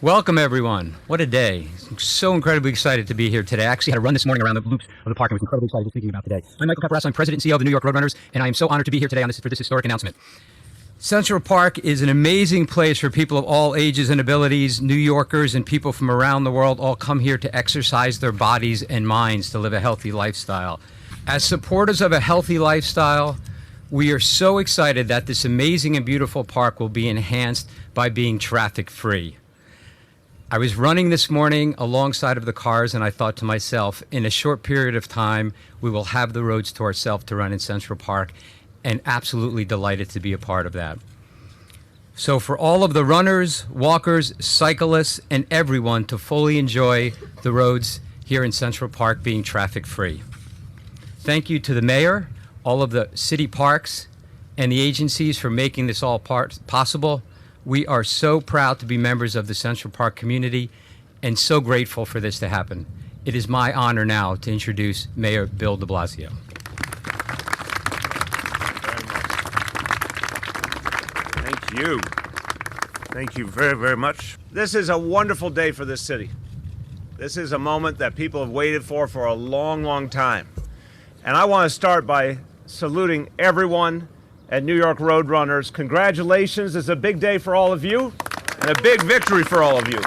Welcome, everyone. What a day. I'm so incredibly excited to be here today. I actually had a run this morning around the loops of the park and was incredibly excited just thinking about today. I'm Michael Caparazzo. I'm President and CEO of the New York Roadrunners, and I am so honored to be here today for this historic announcement. Central Park is an amazing place for people of all ages and abilities. New Yorkers and people from around the world all come here to exercise their bodies and minds to live a healthy lifestyle. As supporters of a healthy lifestyle, we are so excited that this amazing and beautiful park will be enhanced by being traffic-free. I was running this morning alongside of the cars, and I thought to myself, in a short period of time, we will have the roads to ourselves to run in Central Park, and absolutely delighted to be a part of that. So for all of the runners, walkers, cyclists, and everyone to fully enjoy the roads here in Central Park being traffic-free. Thank you to the mayor, all of the city parks, and the agencies for making this all possible. We are so proud to be members of the Central Park community and so grateful for this to happen. It is my honor now to introduce Mayor Bill de Blasio. Thank you. Thank you very, very much. This is a wonderful day for this city. This is a moment that people have waited for a long, long time. And I want to start by saluting everyone at New York Roadrunners. Congratulations. It's a big day for all of you and a big victory for all of you.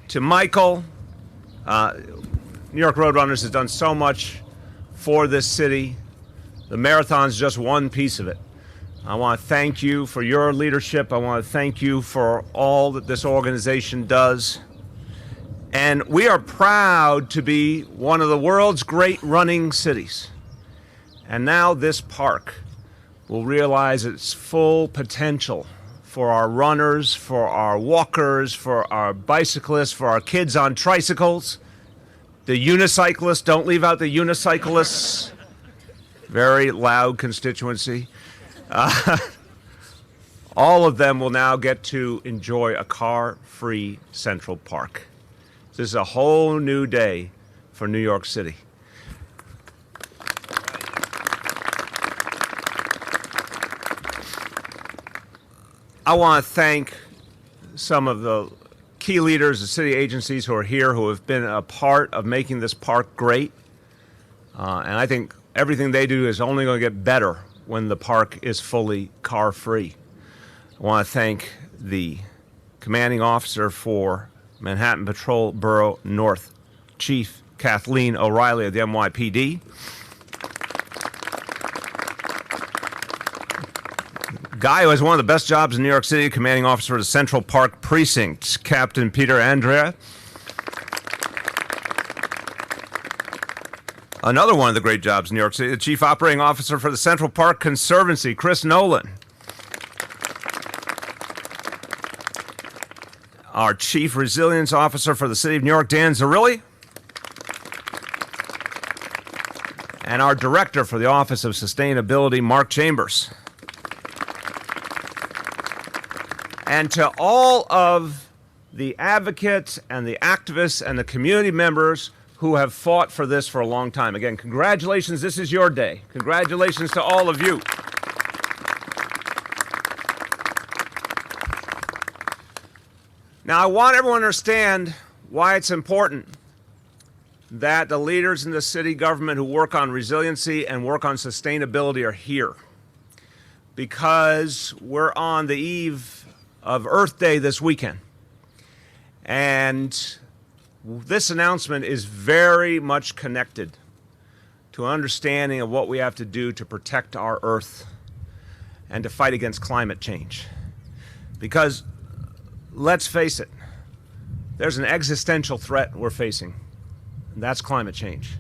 To Michael, New York Roadrunners has done so much for this city. The marathon's just one piece of it. I want to thank you for your leadership. I want to thank you for all that this organization does. And we are proud to be one of the world's great running cities. And now this park will realize its full potential for our runners, for our walkers, for our bicyclists, for our kids on tricycles, the unicyclists. Don't leave out the unicyclists. Very loud constituency. All of them will now get to enjoy a car-free Central Park. This is a whole new day for New York City. I want to thank some of the key leaders of city agencies who are here, who have been a part of making this park great. And I think everything they do is only going to get better when the park is fully car-free. I want to thank the commanding officer for Manhattan Patrol Borough North, Chief Kathleen O'Reilly of the NYPD. Guy who has one of the best jobs in New York City, commanding officer of the Central Park Precinct, Captain Peter Andrea. Another one of the great jobs in New York City, the Chief Operating Officer for the Central Park Conservancy, Chris Nolan. Our Chief Resilience Officer for the City of New York, Dan Zarilli. And our Director for the Office of Sustainability, Mark Chambers. And to all of the advocates and the activists and the community members who have fought for this for a long time. Again, congratulations, this is your day. Congratulations to all of you. Now, I want everyone to understand why it's important that the leaders in the city government who work on resiliency and work on sustainability are here. Because we're on the eve of Earth Day this weekend. And this announcement is very much connected to an understanding of what we have to do to protect our Earth and to fight against climate change. Because let's face it, there's an existential threat we're facing, and that's climate change.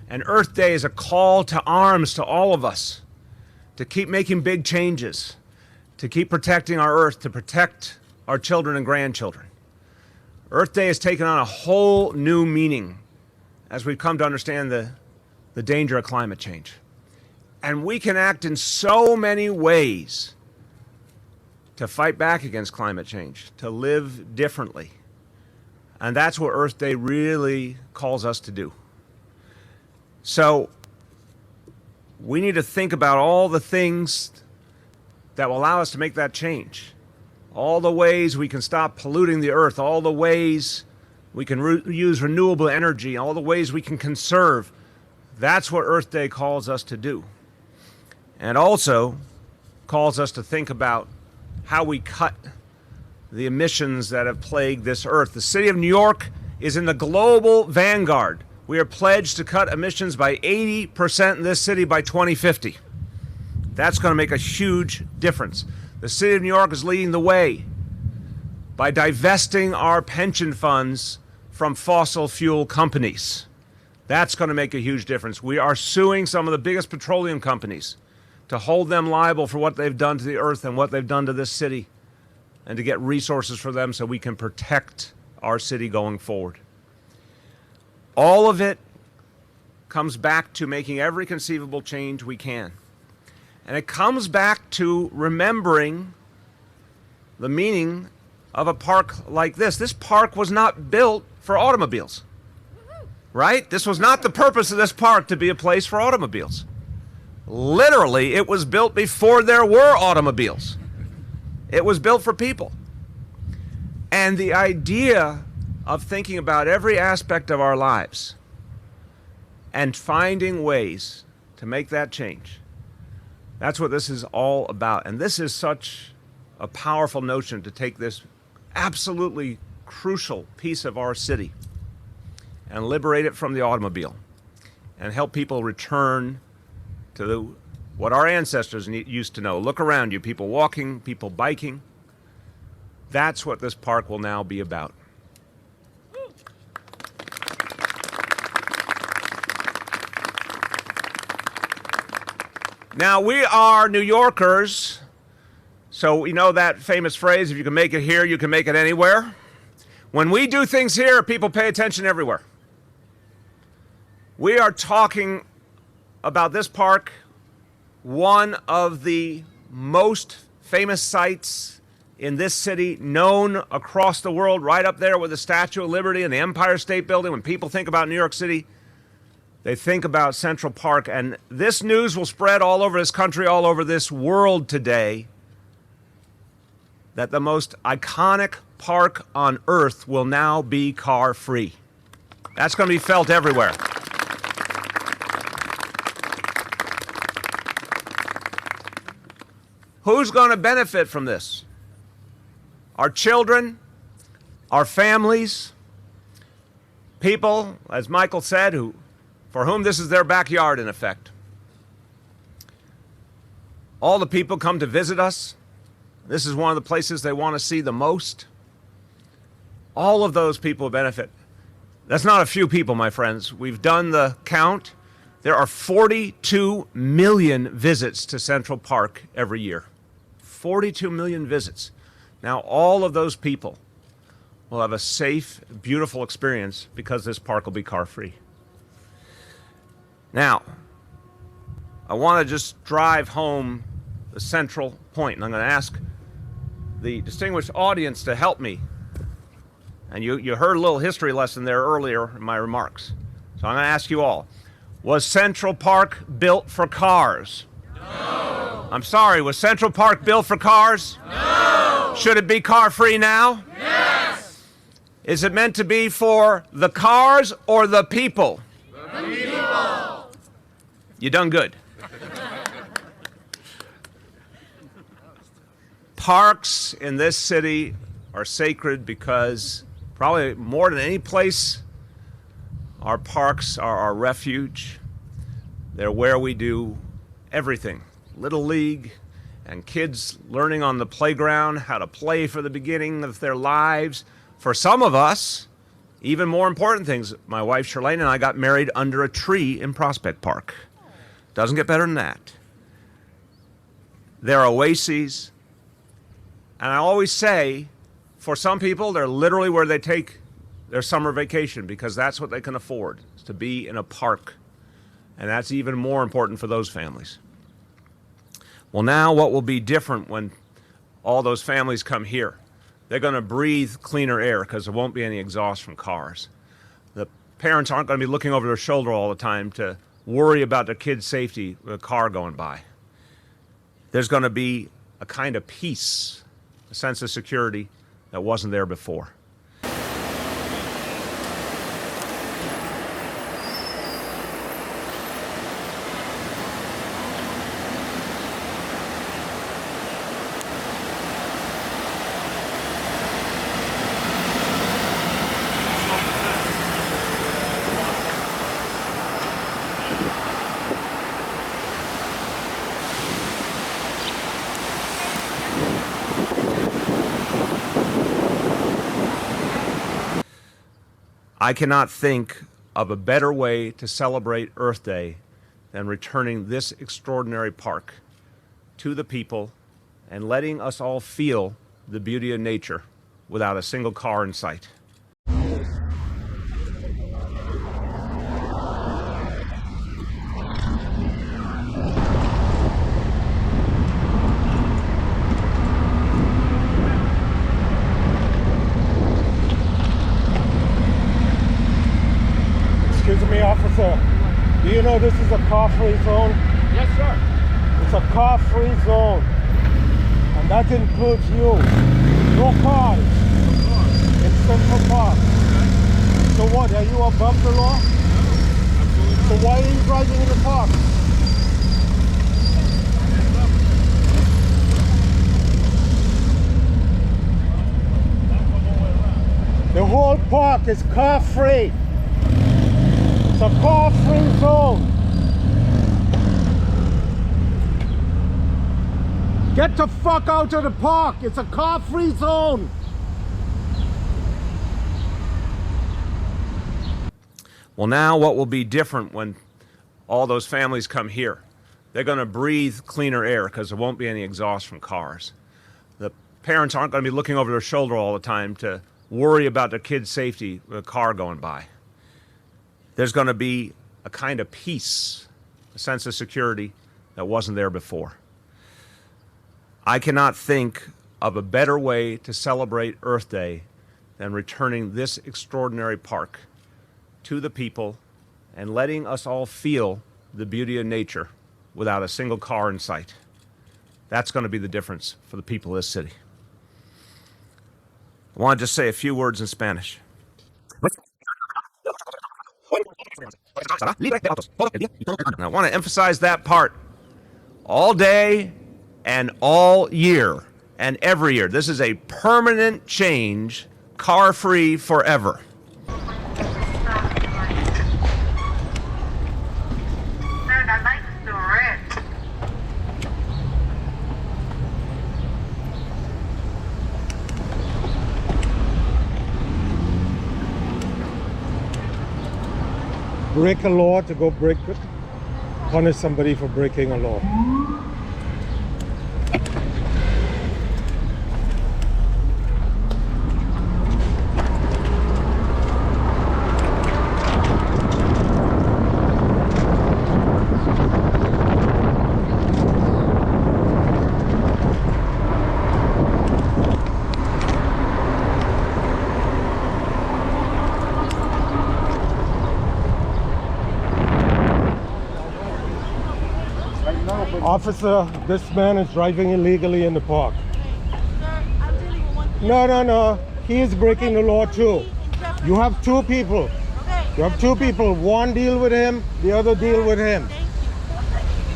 And Earth Day is a call to arms to all of us to keep making big changes, to keep protecting our Earth, to protect our children and grandchildren. Earth Day has taken on a whole new meaning as we've come to understand the danger of climate change. And we can act in so many ways to fight back against climate change, to live differently. And that's what Earth Day really calls us to do. So we need to think about all the things that will allow us to make that change. All the ways we can stop polluting the earth, all the ways we can use renewable energy, all the ways we can conserve. That's what Earth Day calls us to do. And also calls us to think about how we cut the emissions that have plagued this earth. The city of New York is in the global vanguard. We are pledged to cut emissions by 80% in this city by 2050. That's going to make a huge difference. The city of New York is leading the way by divesting our pension funds from fossil fuel companies. That's going to make a huge difference. We are suing some of the biggest petroleum companies to hold them liable for what they've done to the earth and what they've done to this city, and to get resources for them so we can protect our city going forward. All of it comes back to making every conceivable change we can. And it comes back to remembering the meaning of a park like this. This park was not built for automobiles, right? This was not the purpose of this park, to be a place for automobiles. Literally, it was built before there were automobiles. It was built for people. And the idea of thinking about every aspect of our lives and finding ways to make that change, that's what this is all about. And this is such a powerful notion, to take this absolutely crucial piece of our city and liberate it from the automobile and help people return to what our ancestors used to know. Look around you, people walking, people biking. That's what this park will now be about. Now, we are New Yorkers, so we know that famous phrase, if you can make it here, you can make it anywhere. When we do things here, people pay attention everywhere. We are talking about this park, one of the most famous sites in this city, known across the world, right up there with the Statue of Liberty and the Empire State Building. When people think about New York City, they think about Central Park. And this news will spread all over this country, all over this world today, that the most iconic park on earth will now be car-free. That's going to be felt everywhere. Who's going to benefit from this? Our children, our families, people, as Michael said, for whom this is their backyard, in effect. All the people come to visit us. This is one of the places they want to see the most. All of those people benefit. That's not a few people, my friends. We've done the count. There are 42 million visits to Central Park every year. 42 million visits. Now, all of those people will have a safe, beautiful experience because this park will be car-free. Now, I want to just drive home the central point, and I'm going to ask the distinguished audience to help me. And you heard a little history lesson there earlier in my remarks. So I'm going to ask you all, was Central Park built for cars? No. I'm sorry, was Central Park built for cars? No. Should it be car-free now? Yes. Is it meant to be for the cars or the people? The people. You done good. Parks in this city are sacred because probably more than any place, our parks are our refuge. They're where we do everything. Little League and kids learning on the playground how to play for the beginning of their lives. For some of us, even more important things. My wife Charlene and I got married under a tree in Prospect Park. Doesn't get better than that. They're oases. And I always say, for some people, they're literally where they take their summer vacation because that's what they can afford, is to be in a park. And that's even more important for those families. Well, now what will be different when all those families come here? They're going to breathe cleaner air because there won't be any exhaust from cars. The parents aren't going to be looking over their shoulder all the time to worry about their kids' safety with a car going by. There's going to be a kind of peace, a sense of security that wasn't there before. I cannot think of a better way to celebrate Earth Day than returning this extraordinary park to the people and letting us all feel the beauty of nature without a single car in sight. Excuse me, officer. Do you know this is a car-free zone? Yes, sir. It's a car-free zone. And that includes you. No cars in Central Park. So what, are you above the law? Absolutely. So why are you driving in the park? The whole park is car-free. It's a car-free zone. Get the fuck out of the park. It's a car-free zone. Well, now what will be different when all those families come here? They're going to breathe cleaner air because there won't be any exhaust from cars. The parents aren't going to be looking over their shoulder all the time to worry about their kids' safety with a car going by. There's going to be a kind of peace, a sense of security that wasn't there before. I cannot think of a better way to celebrate Earth Day than returning this extraordinary park to the people and letting us all feel the beauty of nature without a single car in sight. That's going to be the difference for the people of this city. I want to just say a few words in Spanish. And I want to emphasize that part all day and all year and every year. This is a permanent change, car-free forever. Break a law to go punish somebody for breaking a law. Officer, this man is driving illegally in the park. Sir, I'm dealing with one thing. No. He is breaking the law too. You have two people. Okay. You have two people. One deal with him, the other deal with him. Thank you.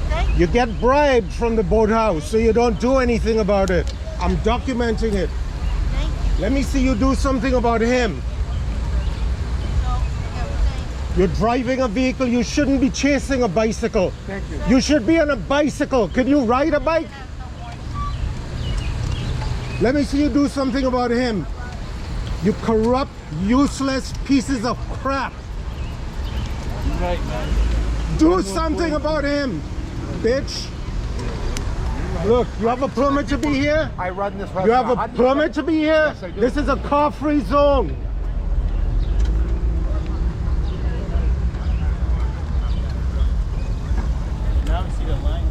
Thank you. You get bribed from the boathouse, so you don't do anything about it. I'm documenting it. Thank you. Let me see you do something about him. So, I got what saying. You're driving a vehicle, you shouldn't be chasing a bicycle. Thank you. You should be on a bicycle. Can you ride a bike? Let me see you do something about him. You corrupt, useless pieces of crap. Right, man. Do something about him, bitch. Look, you have a permit to be here? I run this restaurant. You have a permit to be here? Yes, I do. This is a car-free zone. Now see the line.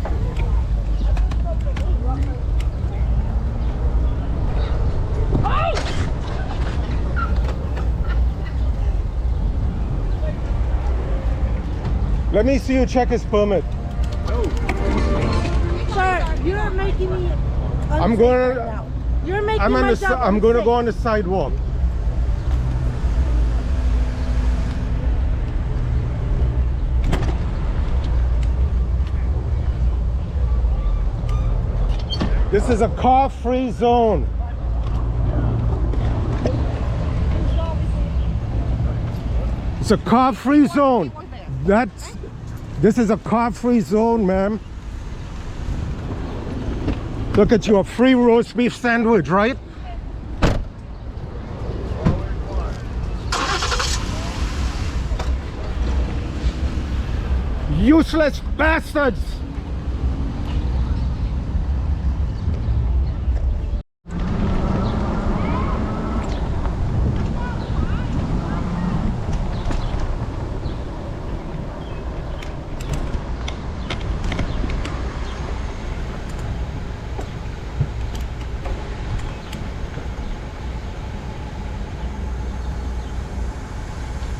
Let me see you check his permit. Sir, you're making me I'm unsafe going. right now. You're making I'm on my the. job I'm going to unsafe. go on the sidewalk. This is a car-free zone. It's a car-free zone. This is a car-free zone, ma'am. Look at you, a free roast beef sandwich, right? Useless bastards!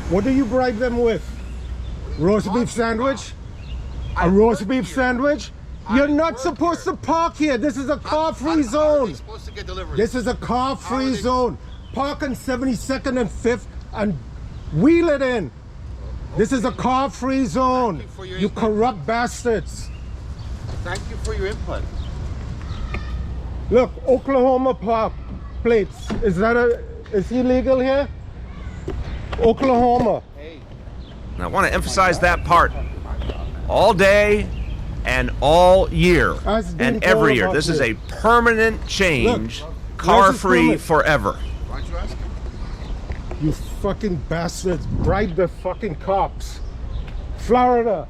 What do you bribe them with? Roast beef sandwich? A roast beef sandwich? You're not supposed to park here. This is a car-free zone. Supposed to get deliveries. This is a car-free zone. Park on 72nd and 5th and wheel it in. This is a car-free zone. you for your You input. corrupt bastards. Thank you for your input. Look, Oklahoma park plates. Is he legal here? Oklahoma. Hey, And I want to emphasize that part. All day and all year As being and every told year. about This is this. a permanent change, Look, car-free permit? forever. why don't you ask him? You fucking bastards. Bribe the fucking cops. Florida.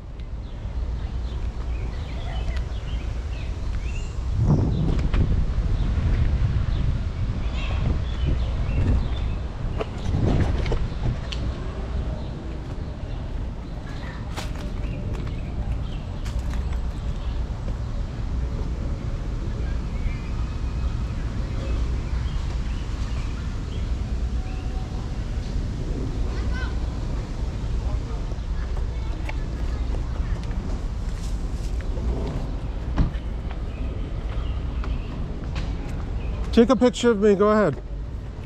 Take a picture of me. Go ahead.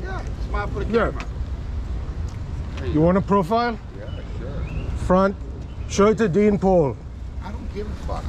Yeah, smile for the Yeah. camera. You want a profile? Yeah, sure. Front. Show it to Dean Paul. I don't give a fuck.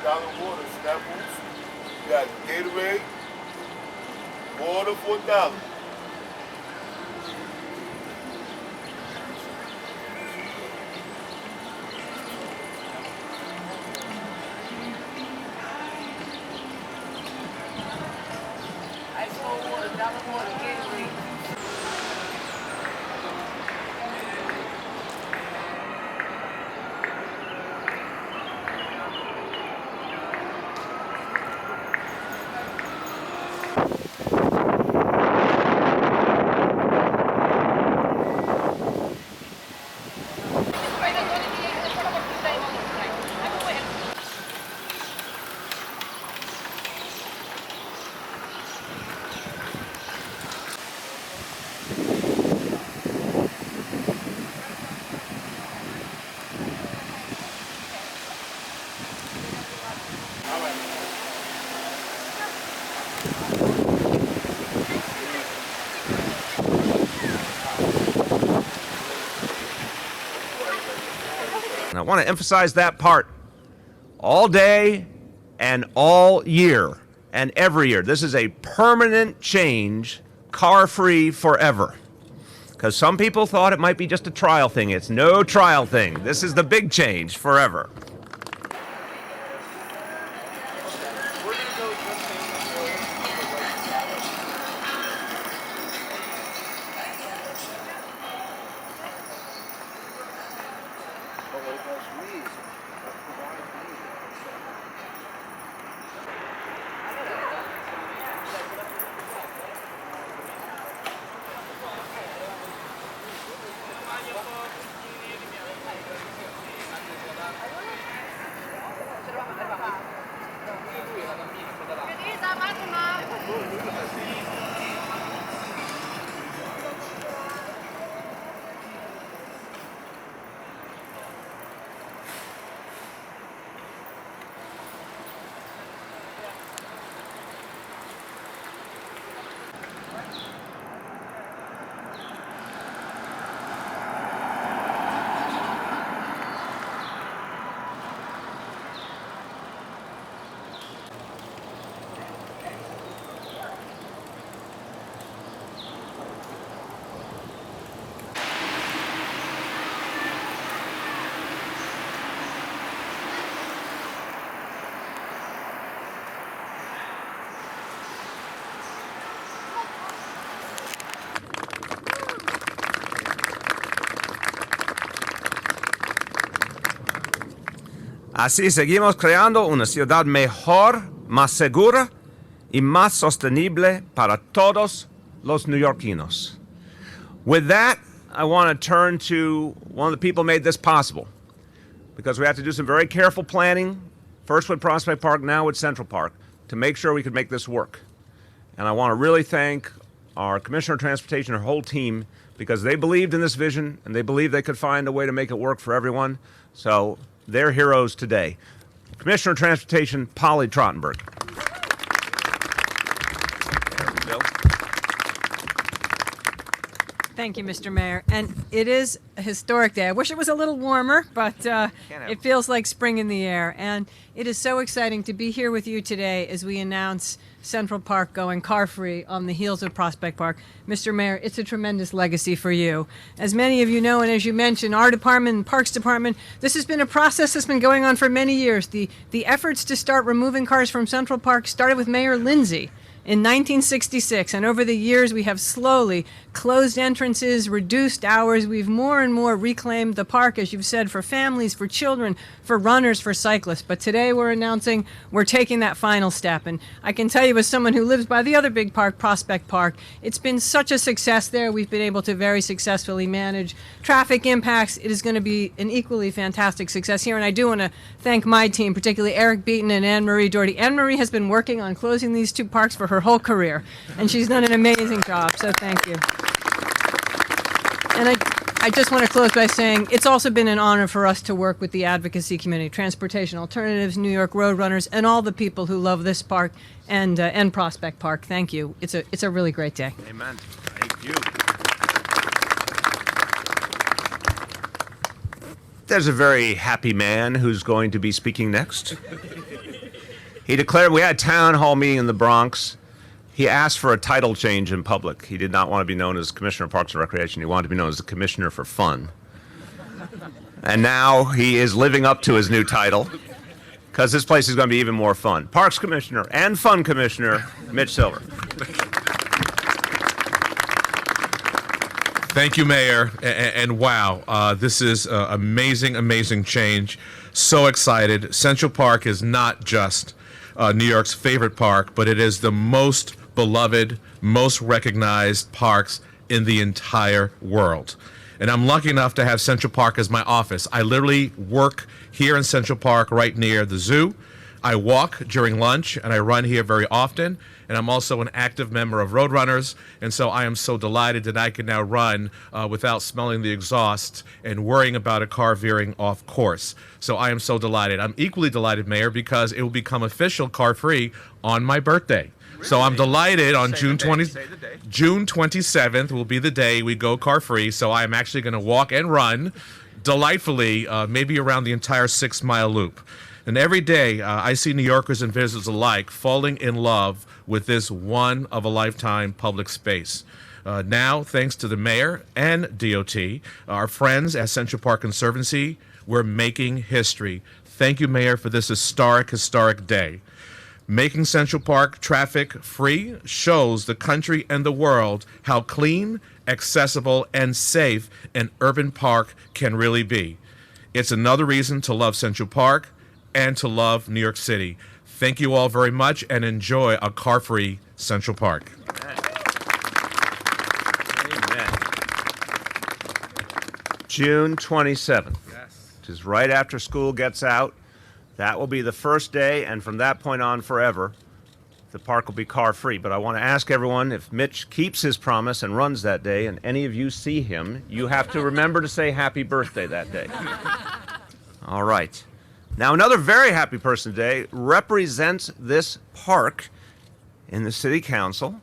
$1 water, Snapples. You got Gatorade, water for $1. And I want to emphasize that part. All day and all year and every year. This is a permanent change, car-free forever. Because some people thought it might be just a trial thing. It's no trial thing. This is the big change forever. Así seguimos creando una ciudad mejor, más segura y más sostenible para todos los neoyorquinos. With that, I want to turn to one of the people who made this possible, because we have to do some very careful planning, first with Prospect Park, now with Central Park, to make sure we could make this work. And I want to really thank our Commissioner of Transportation, her whole team, because they believed in this vision and they believed they could find a way to make it work for everyone. So they're heroes today. Commissioner of Transportation, Polly Trottenberg. Bill. Thank you, Mr. Mayor. And it is a historic day. I wish it was a little warmer, but it feels like spring in the air. And it is so exciting to be here with you today as we announce Central Park going car-free on the heels of Prospect Park. Mr. Mayor, it's a tremendous legacy for you. As many of you know, and as you mentioned, our department and Parks Department, this has been a process that's been going on for many years. The efforts to start removing cars from Central Park started with Mayor Lindsay in 1966, and over the years we have slowly closed entrances, reduced hours. We've more and more reclaimed the park, as you've said, for families, for children, for runners, for cyclists. But today we're announcing we're taking that final step. And I can tell you, as someone who lives by the other big park, Prospect Park, it's been such a success there. We've been able to very successfully manage traffic impacts. It is going to be an equally fantastic success here. And I do want to thank my team, particularly Eric Beaton and Anne-Marie Doherty. Anne-Marie has been working on closing these two parks for her whole career, and she's done an amazing job, so thank you. And I just want to close by saying it's also been an honor for us to work with the advocacy community, Transportation Alternatives, New York Roadrunners, and all the people who love this park and Prospect Park. Thank you. It's a really great day. Amen. Thank you. There's a very happy man who's going to be speaking next. He declared, we had a town hall meeting in the Bronx. He asked for a title change in public. He did not want to be known as Commissioner of Parks and Recreation. He wanted to be known as the Commissioner for Fun. And now he is living up to his new title, because this place is going to be even more fun. Parks Commissioner and Fun Commissioner, Mitch Silver. Thank you, Mayor. And wow, this is amazing, amazing change. So excited. Central Park is not just New York's favorite park, but it is the most beloved, most recognized parks in the entire world. And I'm lucky enough to have Central Park as my office. I literally work here in Central Park right near the zoo. I walk during lunch, and I run here very often. And I'm also an active member of Roadrunners, and so I am so delighted that I can now run without smelling the exhaust and worrying about a car veering off course. So I am so delighted. I'm equally delighted, Mayor, because it will become official car-free on my birthday. Really? So I'm delighted on June 27th will be the day we go car-free, so I'm actually going to walk and run delightfully, maybe around the entire 6-mile loop. And every day, I see New Yorkers and visitors alike falling in love with this one-of-a-lifetime public space. Now, thanks to the mayor and DOT, our friends at Central Park Conservancy, we're making history. Thank you, Mayor, for this historic, historic day. Making Central Park traffic-free shows the country and the world how clean, accessible, and safe an urban park can really be. It's another reason to love Central Park and to love New York City. Thank you all very much, and enjoy a car-free Central Park. Amen. June 27th, which is right after school gets out. That will be the first day, and from that point on forever, the park will be car-free. But I want to ask everyone, if Mitch keeps his promise and runs that day, and any of you see him, you have to remember to say happy birthday that day. All right. Now, another very happy person today represents this park in the City Council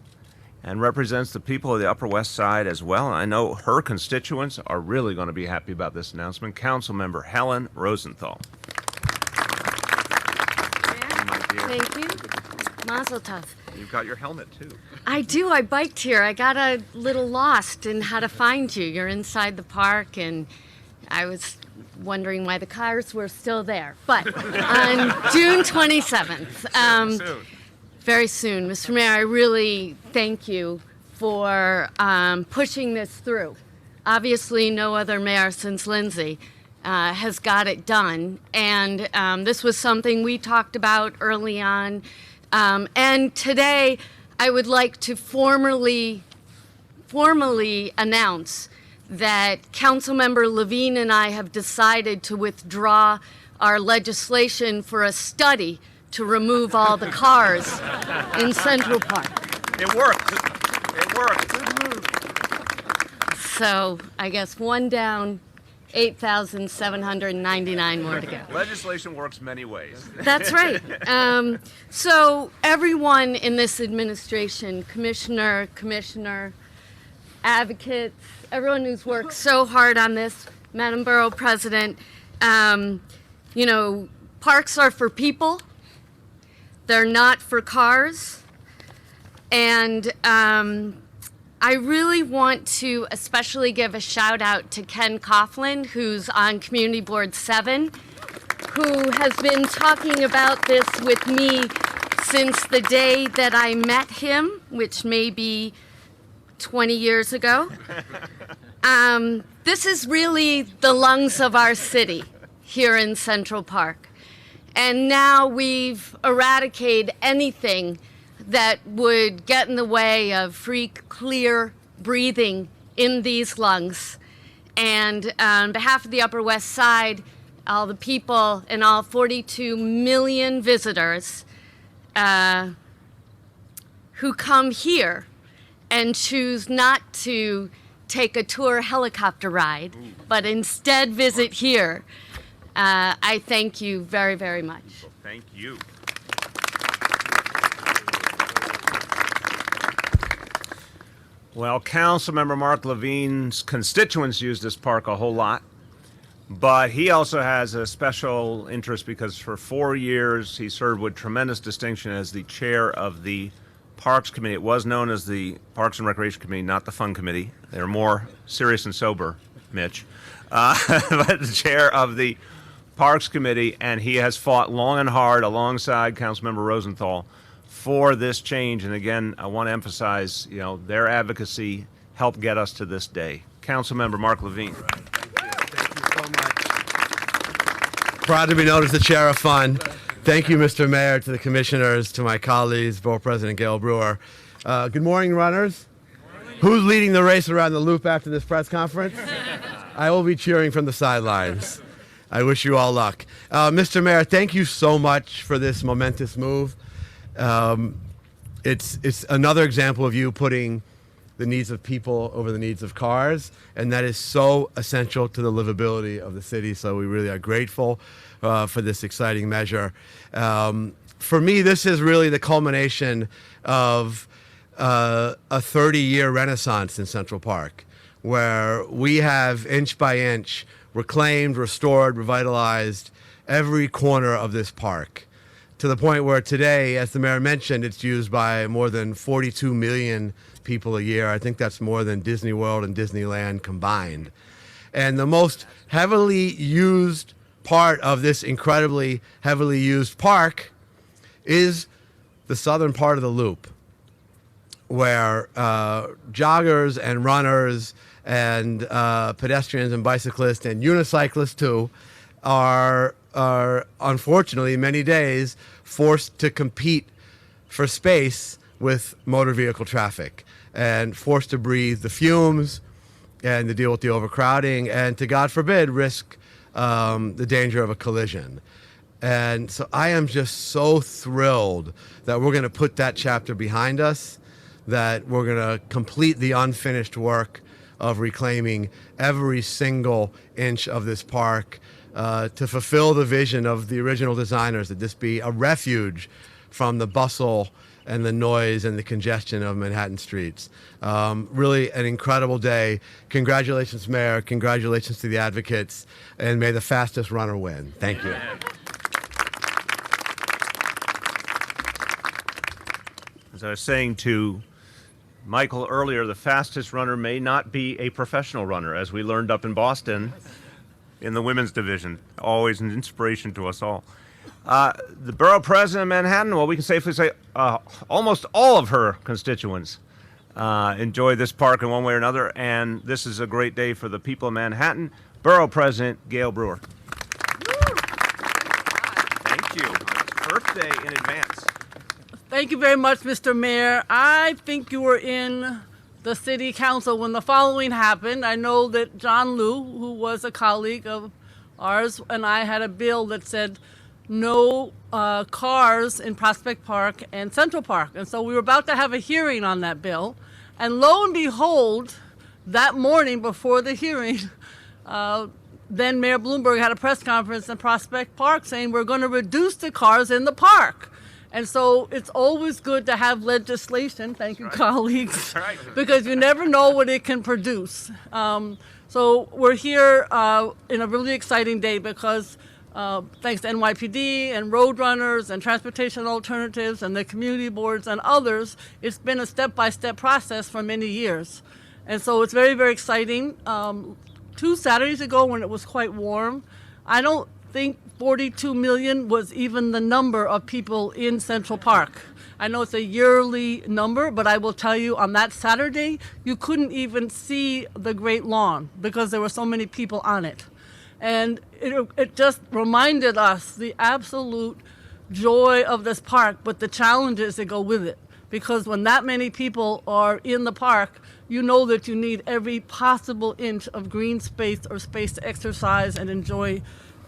and represents the people of the Upper West Side as well. And I know her constituents are really going to be happy about this announcement. Councilmember Helen Rosenthal. Thank you. Mazel tov. You've got your helmet, too. I do. I biked here. I got a little lost in how to find you. You're inside the park, and I was wondering why the cars were still there. But on June 27th, very soon, Mr. Mayor, I really thank you for pushing this through. Obviously, no other mayor since Lindsay has got it done. And this was something we talked about early on. And today, I would like to formally announce that Councilmember Levine and I have decided to withdraw our legislation for a study to remove all the cars in Central Park. It worked. It worked. So I guess one down, 8,799 more to go. Legislation works many ways. That's right. So everyone in this administration, commissioner, advocates, everyone who's worked so hard on this, Madam Borough President, you know, parks are for people. They're not for cars. And I really want to especially give a shout out to Ken Coughlin, who's on Community Board 7, who has been talking about this with me since the day that I met him, which may be 20 years ago. This is really the lungs of our city here in Central Park. And now we've eradicated anything that would get in the way of free, clear breathing in these lungs. And on behalf of the Upper West Side, all the people and all 42 million visitors who come here and choose not to take a tour helicopter ride, but instead visit here, I thank you very, very much. Well, thank you. Well, Councilmember Mark Levine's constituents use this park a whole lot, But he also has a special interest because for 4 years he served with tremendous distinction as the chair of the Parks Committee. It was known as the Parks and Recreation Committee, not the Fun Committee. They're more serious and sober, Mitch. But the chair of the Parks Committee, and he has fought long and hard alongside Councilmember Rosenthal for this change. And again, I want to emphasize, their advocacy helped get us to this day. Councilmember Mark Levine. Thank you so much. Proud to be known as the chair of fun. Thank you, Mr. Mayor, to the commissioners, to my colleagues, Borough President Gail Brewer. Good morning, runners. Who's leading the race around the loop after this press conference? I will be cheering from the sidelines. I wish you all luck. Mr. Mayor, thank you so much for this momentous move. It's another example of you putting the needs of people over the needs of cars, and that is so essential to the livability of the city, so we really are grateful for this exciting measure. For me, this is really the culmination of a 30-year renaissance in Central Park, where we have inch by inch reclaimed, restored, revitalized every corner of this park, to the point where today, as the mayor mentioned, it's used by more than 42 million people a year. I think that's more than Disney World and Disneyland combined. And the most heavily used part of this incredibly heavily used park is the southern part of the loop, where joggers and runners and pedestrians and bicyclists and unicyclists too are unfortunately many days forced to compete for space with motor vehicle traffic and forced to breathe the fumes and to deal with the overcrowding and to, God forbid, risk the danger of a collision. And so I am just so thrilled that we're going to put that chapter behind us, that we're going to complete the unfinished work of reclaiming every single inch of this park to fulfill the vision of the original designers, that this be a refuge from the bustle and the noise and the congestion of Manhattan streets. Really an incredible day. Congratulations, Mayor. Congratulations to the advocates. And may the fastest runner win. Thank you. As I was saying to Michael earlier, the fastest runner may not be a professional runner, as we learned up in Boston in the women's division. Always an inspiration to us all. The borough president of Manhattan, well, we can safely say almost all of her constituents enjoy this park in one way or another, and this is a great day for the people of Manhattan. Borough President Gail Brewer. Thank you. Birthday in advance. Thank you very much, Mr. Mayor. I think you were in the city council when the following happened. I know that John Liu, who was a colleague of ours, and I had a bill that said no cars in Prospect Park and Central Park. And so we were about to have a hearing on that bill. And lo and behold, that morning before the hearing, then Mayor Bloomberg had a press conference in Prospect Park saying we're going to reduce the cars in the park. And so it's always good to have legislation, thank you, colleagues, because you never know what it can produce. So we're here in a really exciting day because thanks to NYPD and Roadrunners and Transportation Alternatives and the community boards and others, it's been a step-by-step process for many years. And so it's very, very exciting. 2 Saturdays ago when it was quite warm, I don't think 42 million was even the number of people in Central Park. I know it's a yearly number, but I will tell you on that Saturday, you couldn't even see the Great Lawn because there were so many people on it. And it just reminded us the absolute joy of this park, but the challenges that go with it. Because when that many people are in the park, you know that you need every possible inch of green space or space to exercise and enjoy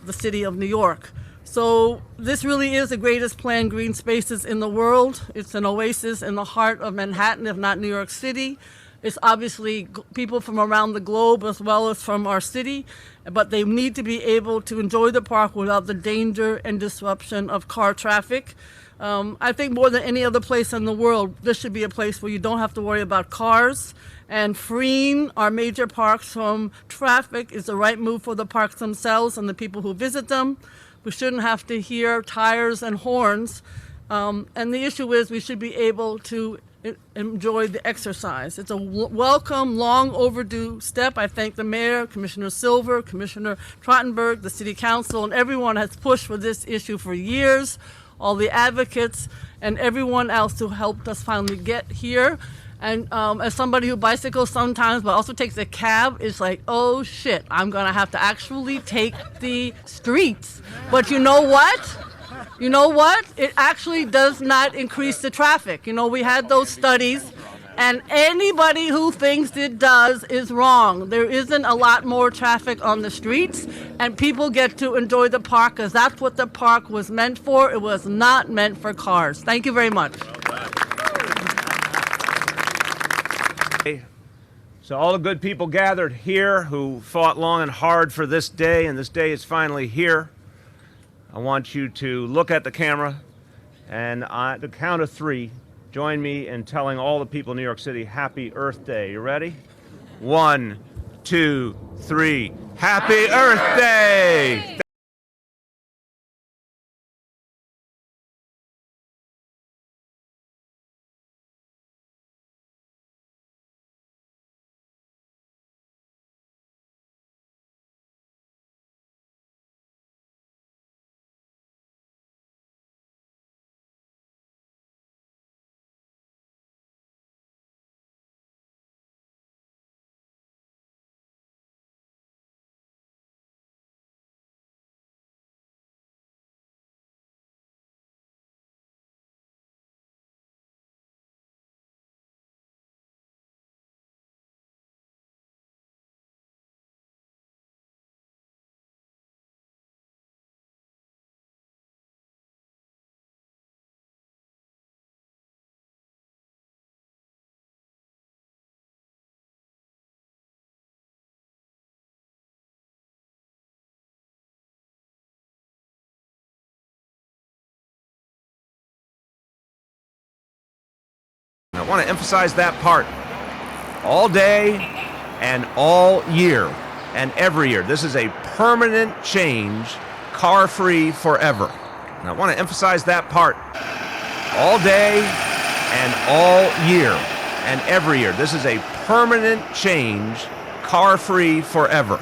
the city of New York. So this really is the greatest planned green spaces in the world. It's an oasis in the heart of Manhattan, if not New York City. It's obviously people from around the globe as well as from our city, but they need to be able to enjoy the park without the danger and disruption of car traffic. I think more than any other place in the world, this should be a place where you don't have to worry about cars. And freeing our major parks from traffic is the right move for the parks themselves and the people who visit them. We shouldn't have to hear tires and horns. And the issue is we should be able to enjoy the exercise. It's a welcome, long overdue step. I thank the mayor, Commissioner Silver, Commissioner Trottenberg, the city council, and everyone has pushed for this issue for years, all the advocates, and everyone else who helped us finally get here. And as somebody who bicycles sometimes but also takes a cab, it's like, oh shit, I'm gonna have to actually take the streets. But you know what? You know what? It actually does not increase the traffic. You know, we had those studies, and anybody who thinks it does is wrong. There isn't a lot more traffic on the streets, and people get to enjoy the park because that's what the park was meant for. It was not meant for cars. Thank you very much. So all the good people gathered here who fought long and hard for this day, and this day is finally here. I want you to look at the camera, and at the count of 3, join me in telling all the people in New York City, Happy Earth Day. You ready? 1, 2, 3. Happy Earth Day! I want to emphasize that part. All day and all year and every year. This is a permanent change, car-free forever. And I want to emphasize that part. All day and all year and every year. This is a permanent change, car-free forever.